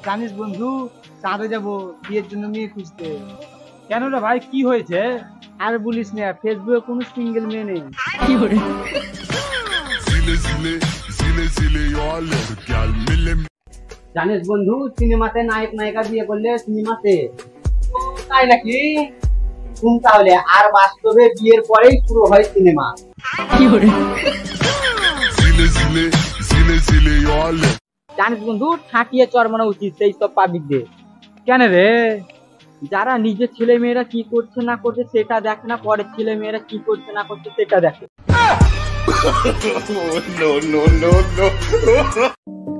জানিস বন্ধু, চাঁদে যাবো বিয়ের জন্য মেয়ে খুঁজতে। কেন রে ভাই, কি হয়েছে? আর বলিস না, ফেসবুকে কোনো সিঙ্গেল মেয়ে নেই। জানিস বন্ধু, সিনেমাতে নায়ক নায়িকা বিয়ে করলে সিনেমাতে, তাই নাকি? শুন তাহলে, আর বাস্তবে বিয়ের পরেই শুরু হয় সিনেমা। জানিস বন্ধু, ঠাকিয়ে চরমানো উচিত সেই সব পাবলিকদের। কেন রে? যারা নিজের ছেলে মেয়েরা কি করছে না করছে সেটা দেখে না, পরের ছেলে মেয়েরা কি করছে না করছে সেটা দেখে।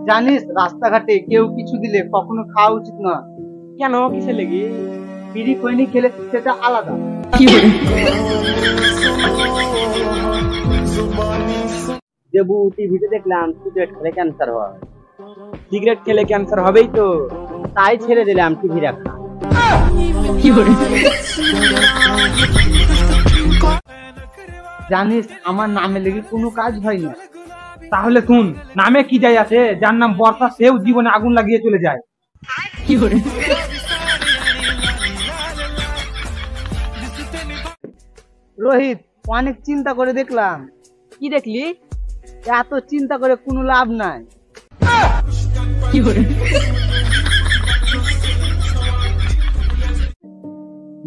জানিস, রাস্তাঘাটে কেউ কিছু দিলে কখনো খাওয়া উচিত না। কেন, কিসে লেগে? বিড়ি খৈনি খেলে সেটা আলাদা। দেবু, টিভিতে দেখলাম সিগারেট খেলে ক্যান্সার হয়। সিগারেট খেলে ক্যান্সার হবেই তো, তাই ছেড়ে দিলাম টিভি দেখা। জানিস, আমার নামে লেগে কোনো কাজ হয় না। তাহলে শুন, নামে কি যায় আছে? যার নাম বর্ষা সেও জীবনে আগুন লাগিয়ে চলে যায়। রোহিত, অনেক চিন্তা করে দেখলাম। কি দেখলি? এত চিন্তা করে কোনো লাভ নাই।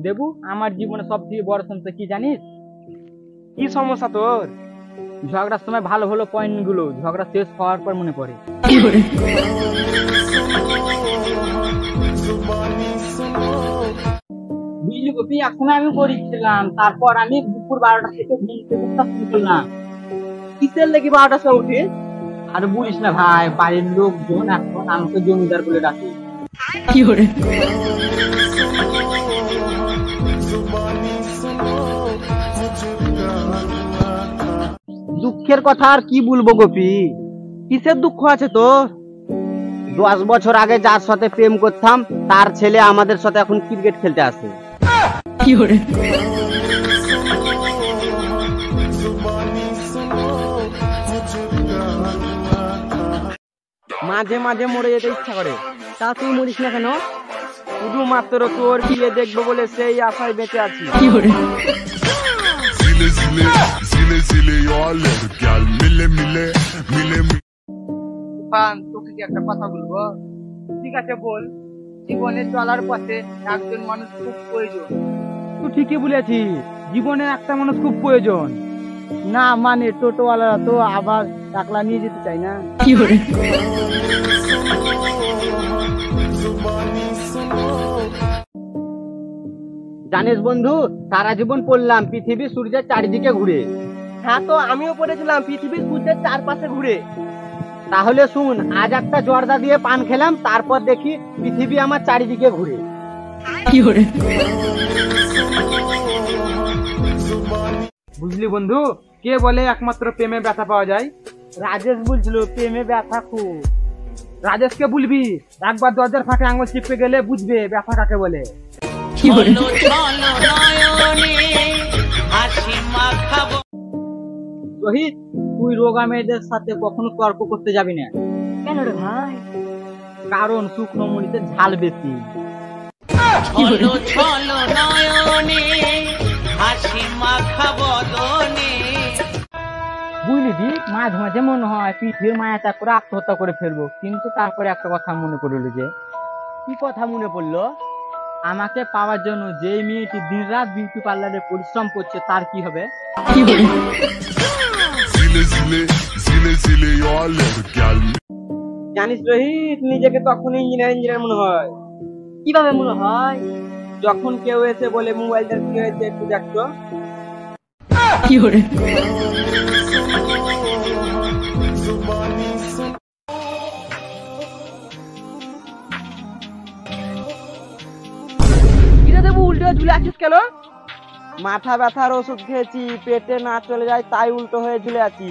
দেবু, আমার জীবনে সবথেকে বড় সমস্যা কি জানিস? কি সমস্যা তোর? ঝগড়ার সময় ভালো ভালো পয়েন্ট গুলো ঝগড়া শেষ হওয়ার পর মনে পড়ে। বুঝলি কপি, এখন আমি পড়েছিলাম, তারপর আমি দুপুর 12টা থেকে ঘুম থেকে শুরু করলাম। কিসের লেগে 12টার সময় উঠে? আর বলিস না ভাই, বাড়ির লোকজন এখন আমাকে জমিদার বলে ডাকে। দুঃখের কথা আর কি বলবো গোপি। কিসের দুঃখ আছে তোর? 10 বছর আগে যার সাথে প্রেম করতাম তার ছেলে আমাদের সাথে এখন ক্রিকেট খেলতে আসে। মাঝে মাঝে মরে যেতে ইচ্ছা করে। তা তুই মরিস না কেন? শুধুমাত্র তোর বিয়ে দেখবো বলে সেই আশায় বেঁচে আছি। তোকে কি একটা কথা বলবো? ঠিক আছে, বল। জীবনে চলার পথে একজন মানুষ খুব প্রয়োজন। তুই ঠিকই বলেছিস, জীবনে একটা মানুষ খুব প্রয়োজন। না মানে টোটোওয়ালারা তো আবার টাকলা নিয়ে যেতে চাই না। জানিস বন্ধু, সারা জীবন পড়লাম পৃথিবী সূর্যের চারিদিকে ঘুরে। হ্যাঁ, তো আমিও পড়েছিলাম পৃথিবী সূর্যের চারপাশে ঘুরে। তাহলে শুন, আজ একটা জর্দা দিয়ে পান খেলাম, তারপর দেখি পৃথিবী আমার চারিদিকে ঘুরে। বুঝলি বন্ধু, কে বলে একমাত্র প্রেমে ব্যথা পাওয়া যায়? রাজেশ বলছিল প্রেমে ব্যথা খুব। রাজেশকে বলবি, একবার দরজার ফাঁকে আঙুল চিপে গেলে বুঝবে ব্যথা কাকে বলে। রোহিত, তুই রোগা মেয়েদের সাথে কখনো তর্ক করতে যাবি না। কেন রে ভাই? কারণ শুকনো মরিচে ঝাল বেশি। বুঝলি দি, মাঝে মাঝে মনে হয় পৃথিবীর মায়া ত্যাগ করে আত্মহত্যা করে ফেলবো, কিন্তু তারপরে একটা কথা মনে পড়ল। যে কি কথা মনে পড়লো? আমাকে পাওয়ার জন্য যে মেয়েটি দিন রাত বিউটি পার্লারে পরিশ্রম করছে তার কি হবে? জানিস রোহিত, নিজেকে তখন ইঞ্জিনিয়ার মনে হয়। কিভাবে মনে হয়? যখন কেউ এসে বলে মোবাইলটা কি হয়েছে একটু দেখতো। উল্টো ঝুলে আছিস কেন? মাথা ব্যথার ওষুধ খেয়েছি, পেটে না চলে যায় তাই উল্টো হয়ে ঝুলে আছি।